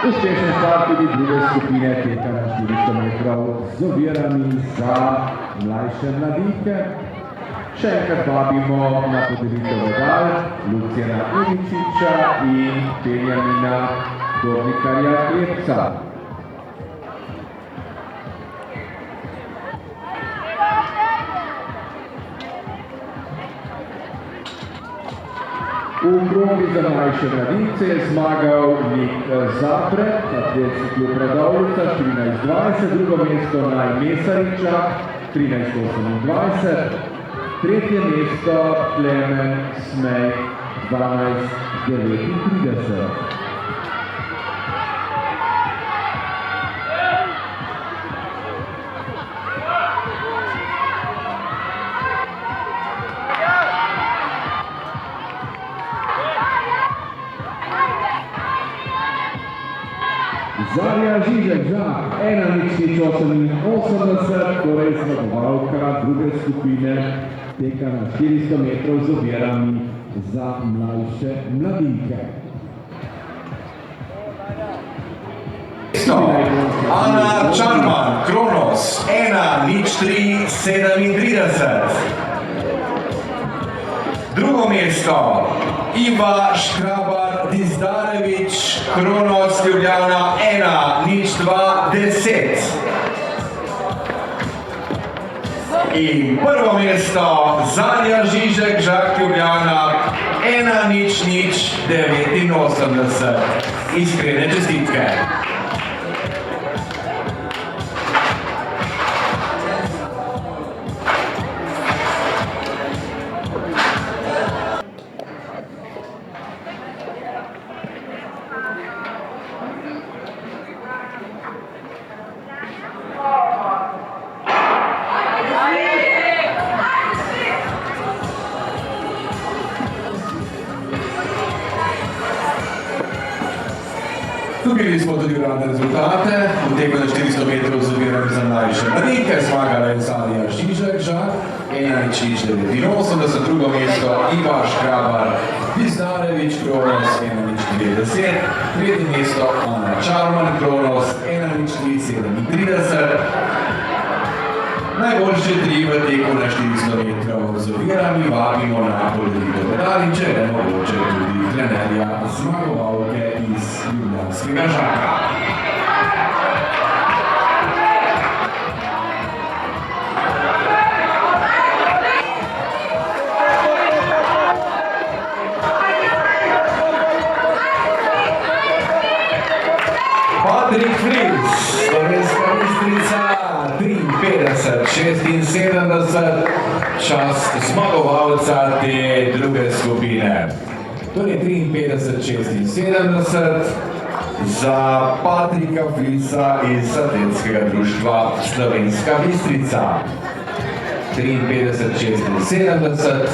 Uspešen start tudi druge skupine teka na 400 metrov z ovirami za mlajše mladinke. Še enkrat vabimo na podelitev medalj Lucijana Iličiča in Benjamina Dobnikarja Klepca. V krogi za mlajše mladince je zmagal Nik Zapret, atletski klub Radovljica 14:20, drugo mesto Naj Mesariča 13:28, tretje mesto Klemen Smej 12:39. Zarja Žižek-Žak 1:08:80, torej zmagovalka druge skupine teka na 400 metrov z ovirami za mlajše mladinke. Ana Čarman, Kronos 1:03:37. Drugo mesto Iva Škrabar-Dizdarević, Kronos Ljubljana 1:02:10. In prvo mesto Zarja Žižek-Žak Ljubljana 1:00:89. Iskrene čestitke. Dobili smo tudi uradne rezultate. V teku na 400 metrov z ovirami za mlajše mladinke zmagala je Zarja Žižek-Žak 1:03:89, drugo mesto Iva Škrabar-Dizdarević, Kronos 1:03:10, tretje mesto Ana Čarman, Kronos 1:03:37. Najboljše tri v teku na 400 metrov z ovirami vabimo na podelitev medalj in če je mogoče tudi trenerja zmagovalke iz ljubljanskega Žaka. Patrik Fris, Slovenska Bistrica 53:76, čas zmagovalca te druge skupine. Torej 53:76 za Patrika Frisa iz Atletskega društva Slovenska Bistrica. 53:76,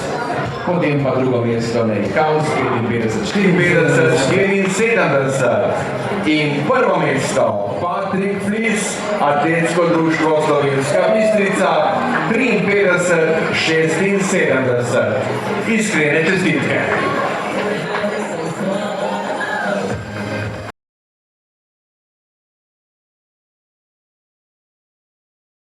potem pa drugo mesto Nejkaus 55:54 in prvo mesto Patrik Flis, Atletsko društvo Slovenska Bistrica 53:76. Iskrene čestitke.